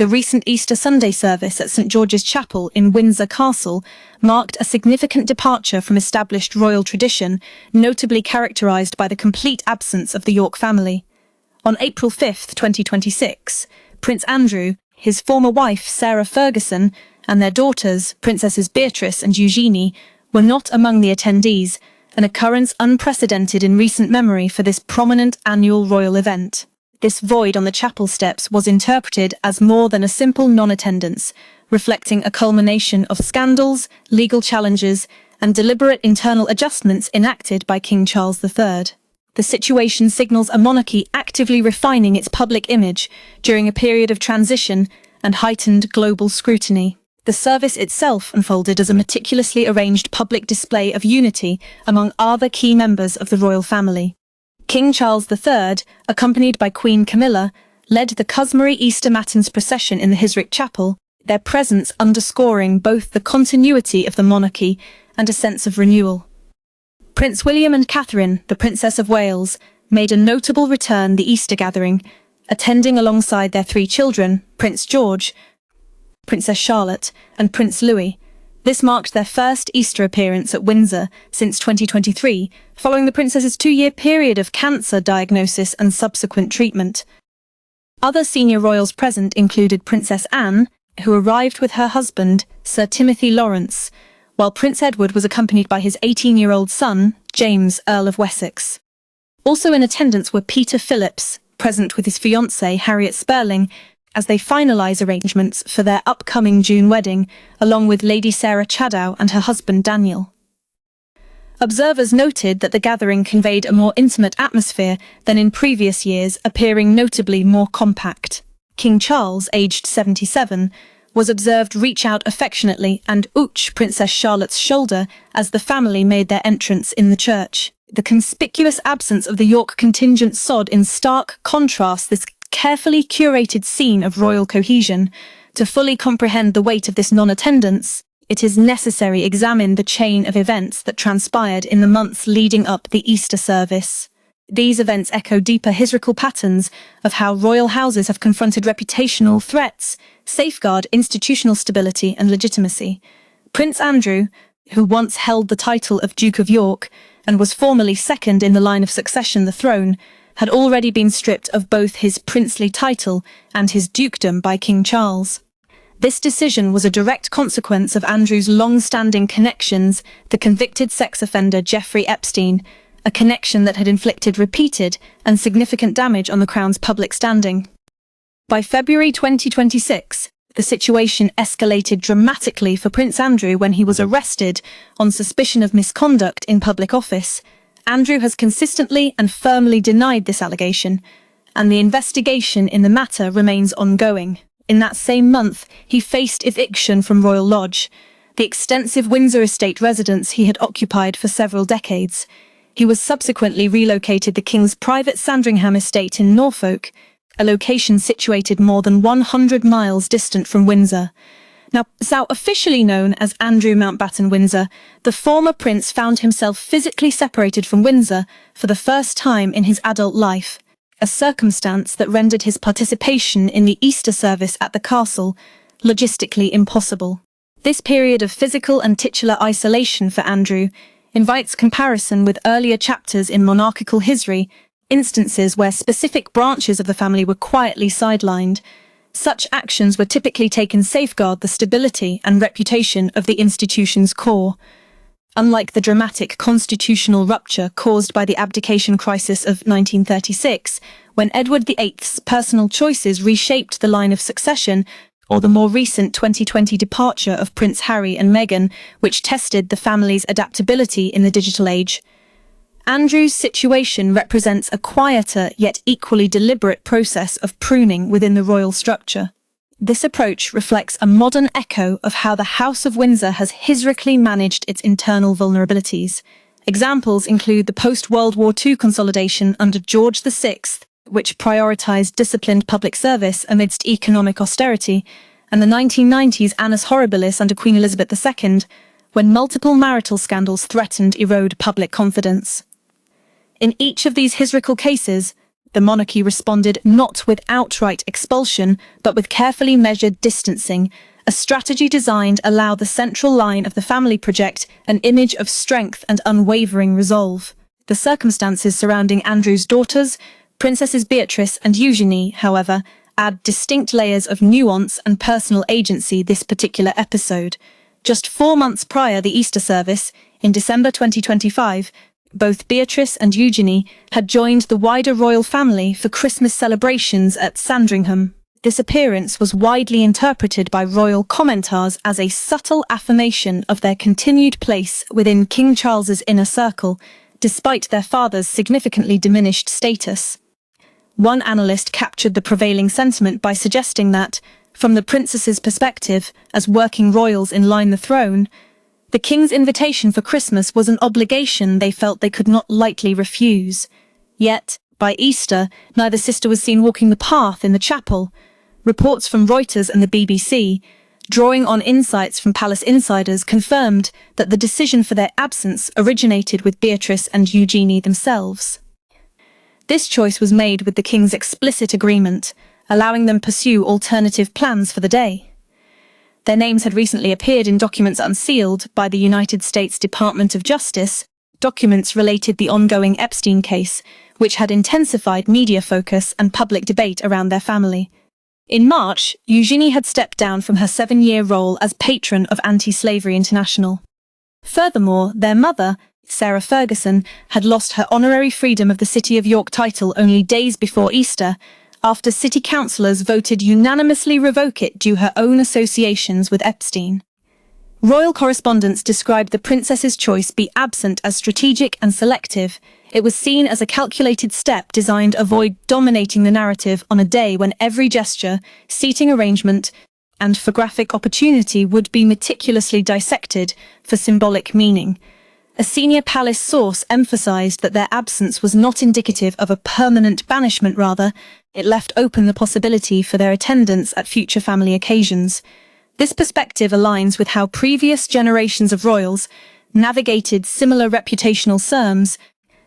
The recent Easter Sunday service at St George's Chapel in Windsor Castle marked a significant departure from established royal tradition, notably characterised by the complete absence of the York family. On April 5, 2026, Prince Andrew, his former wife Sarah Ferguson, and their daughters, Princesses Beatrice and Eugenie, were not among the attendees, an occurrence unprecedented in recent memory for this prominent annual royal event. This void on the chapel steps was interpreted as more than a simple non-attendance, reflecting a culmination of scandals, legal challenges, and deliberate internal adjustments enacted by King Charles III. The situation signals a monarchy actively refining its public image during a period of transition and heightened global scrutiny. The service itself unfolded as a meticulously arranged public display of unity among other key members of the royal family. King Charles III, accompanied by Queen Camilla, led the customary Easter Matins procession in the Hiswick Chapel, their presence underscoring both the continuity of the monarchy and a sense of renewal. Prince William and Catherine, the Princess of Wales, made a notable return the Easter gathering, attending alongside their 3 children, Prince George, Princess Charlotte, and Prince Louis. This marked their first Easter appearance at Windsor since 2023, following the princess's 2-year period of cancer diagnosis and subsequent treatment. Other senior royals present included Princess Anne, who arrived with her husband, Sir Timothy Lawrence, while Prince Edward was accompanied by his 18-year-old son, James, Earl of Wessex. Also in attendance were Peter Phillips, present with his fiancée, Harriet Sperling, as they finalise arrangements for their upcoming June wedding, along with Lady Sarah Chadow and her husband Daniel. Observers noted that the gathering conveyed a more intimate atmosphere than in previous years, appearing notably more compact. King Charles, aged 77, was observed reach out affectionately and ouch Princess Charlotte's shoulder as the family made their entrance in the church. The conspicuous absence of the York contingent stood in stark contrast this carefully curated scene of royal cohesion. To fully comprehend the weight of this non-attendance, it is necessary to examine the chain of events that transpired in the months leading up the Easter service. These events echo deeper historical patterns of how royal houses have confronted reputational threats, safeguard institutional stability and legitimacy. Prince Andrew, who once held the title of Duke of York and was formerly second in the line of succession the throne, had already been stripped of both his princely title and his dukedom by King Charles. This decision was a direct consequence of Andrew's long-standing connections, the convicted sex offender Jeffrey Epstein, a connection that had inflicted repeated and significant damage on the Crown's public standing. By February 2026, the situation escalated dramatically for Prince Andrew when he was arrested on suspicion of misconduct in public office. Andrew has consistently and firmly denied this allegation, and the investigation in the matter remains ongoing. In that same month, he faced eviction from Royal Lodge, the extensive Windsor estate residence he had occupied for several decades. He was subsequently relocated to the King's private Sandringham estate in Norfolk, a location situated more than 100 miles distant from Windsor. Now officially known as Andrew Mountbatten Windsor, the former prince found himself physically separated from Windsor for the first time in his adult life, a circumstance that rendered his participation in the Easter service at the castle logistically impossible. This period of physical and titular isolation for Andrew invites comparison with earlier chapters in monarchical history, instances where specific branches of the family were quietly sidelined. Such actions were typically taken to safeguard the stability and reputation of the institution's core. Unlike the dramatic constitutional rupture caused by the abdication crisis of 1936, when Edward VIII's personal choices reshaped the line of succession, or the more recent 2020 departure of Prince Harry and Meghan, which tested the family's adaptability in the digital age, Andrew's situation represents a quieter yet equally deliberate process of pruning within the royal structure. This approach reflects a modern echo of how the House of Windsor has historically managed its internal vulnerabilities. Examples include the post-World War II consolidation under George VI, which prioritized disciplined public service amidst economic austerity, and the 1990s annus horribilis under Queen Elizabeth II, when multiple marital scandals threatened to erode public confidence. In each of these historical cases, The monarchy responded not with outright expulsion, but with carefully measured distancing, a strategy designed to allow the central line of the family project an image of strength and unwavering resolve. The circumstances surrounding Andrew's daughters, Princesses Beatrice and Eugenie, however, add distinct layers of nuance and personal agency this particular episode. Just 4 months prior the Easter service, in December 2025, both Beatrice and Eugenie had joined the wider royal family for Christmas celebrations at Sandringham. This appearance was widely interpreted by royal commentators as a subtle affirmation of their continued place within King Charles's inner circle, despite their father's significantly diminished status. One analyst captured the prevailing sentiment by suggesting that, from the princesses' perspective, as working royals in line the throne, the king's invitation for Christmas was an obligation they felt they could not lightly refuse. Yet, by Easter, neither sister was seen walking the path in the chapel. Reports from Reuters and the BBC, drawing on insights from palace insiders, confirmed that the decision for their absence originated with Beatrice and Eugenie themselves. This choice was made with the king's explicit agreement, allowing them to pursue alternative plans for the day. Their names had recently appeared in documents unsealed by the United States Department of Justice, documents related to the ongoing Epstein case, which had intensified media focus and public debate around their family. In March, Eugenie had stepped down from her 7-year role as patron of Anti-Slavery International. Furthermore, their mother, Sarah Ferguson, had lost her honorary Freedom of the City of York title only days before Easter, after city councillors voted unanimously revoke it due to her own associations with Epstein. Royal correspondents described the princess's choice be absent as strategic and selective. It was seen as a calculated step designed to avoid dominating the narrative on a day when every gesture, seating arrangement, and photographic opportunity would be meticulously dissected for symbolic meaning. A senior palace source emphasized that their absence was not indicative of a permanent banishment, rather, it left open the possibility for their attendance at future family occasions. This perspective aligns with how previous generations of royals navigated similar reputational terms,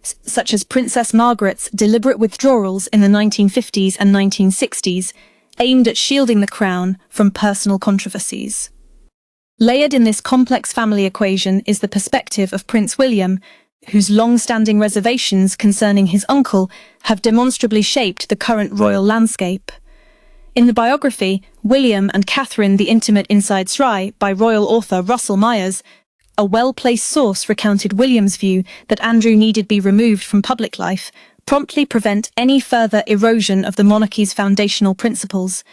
such as Princess Margaret's deliberate withdrawals in the 1950s and 1960s, aimed at shielding the crown from personal controversies. Layered in this complex family equation is the perspective of Prince William, whose long-standing reservations concerning his uncle have demonstrably shaped the current royal landscape. In the biography, William and Catherine: The Intimate Inside Story by royal author Russell Myers, a well-placed source recounted William's view that Andrew needed to be removed from public life, promptly prevent any further erosion of the monarchy's foundational principles.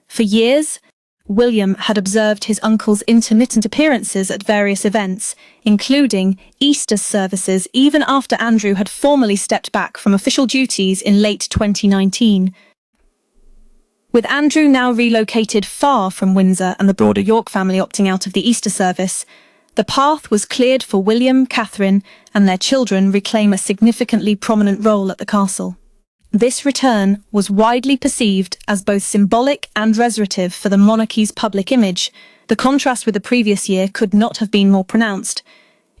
For years, William had observed his uncle's intermittent appearances at various events, including Easter services, even after Andrew had formally stepped back from official duties in late 2019. With Andrew now relocated far from Windsor and the broader York family opting out of the Easter service, the path was cleared for William, Catherine, and their children reclaim a significantly prominent role at the castle. This return was widely perceived as both symbolic and restorative for the monarchy's public image. The contrast with the previous year could not have been more pronounced.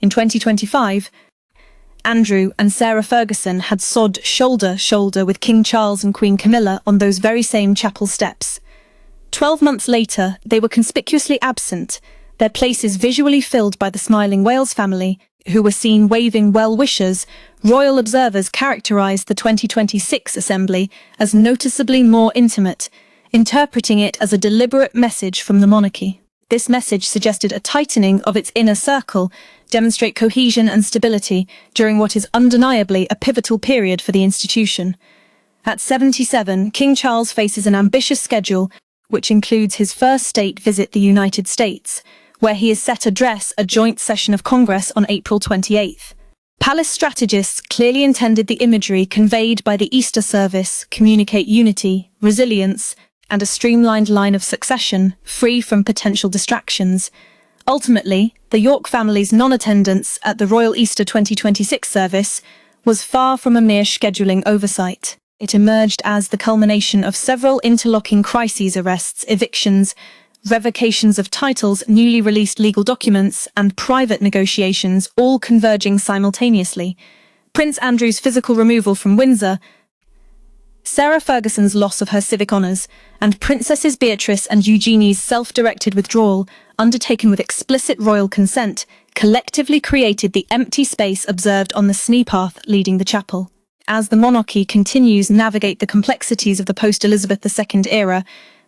In 2025, Andrew and Sarah Ferguson had stood shoulder to shoulder with King Charles and Queen Camilla on those very same chapel steps. 12 months later, they were conspicuously absent, their places visually filled by the smiling Wales family, who were seen waving well wishes. Royal observers characterised the 2026 assembly as noticeably more intimate, interpreting it as a deliberate message from the monarchy. This message suggested a tightening of its inner circle, demonstrate cohesion and stability during what is undeniably a pivotal period for the institution. At 77, King Charles faces an ambitious schedule, which includes his first state visit to the United States, where he is set to address a joint session of Congress on April 28. Palace strategists clearly intended the imagery conveyed by the Easter service communicate unity, resilience, and a streamlined line of succession, free from potential distractions. Ultimately, the York family's non-attendance at the Royal Easter 2026 service was far from a mere scheduling oversight. It emerged as the culmination of several interlocking crises: arrests, evictions, revocations of titles, newly released legal documents, and private negotiations, all converging simultaneously. Prince Andrew's physical removal from Windsor Sarah Ferguson's loss of her civic honours, and Princesses Beatrice and Eugenie's self-directed withdrawal, undertaken with explicit royal consent, collectively created the empty space observed on the Snee path leading the chapel. As the monarchy continues to navigate the complexities of the post-Elizabeth II era,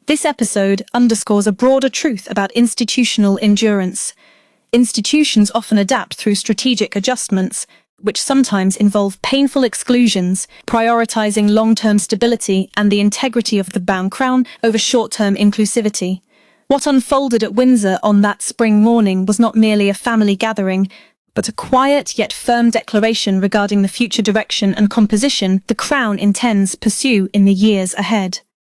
this episode underscores a broader truth about institutional endurance. Institutions often adapt through strategic adjustments, which sometimes involve painful exclusions, prioritizing long-term stability and the integrity of the bound crown over short-term inclusivity. What unfolded at Windsor on that spring morning was not merely a family gathering, but a quiet yet firm declaration regarding the future direction and composition the crown intends to pursue in the years ahead.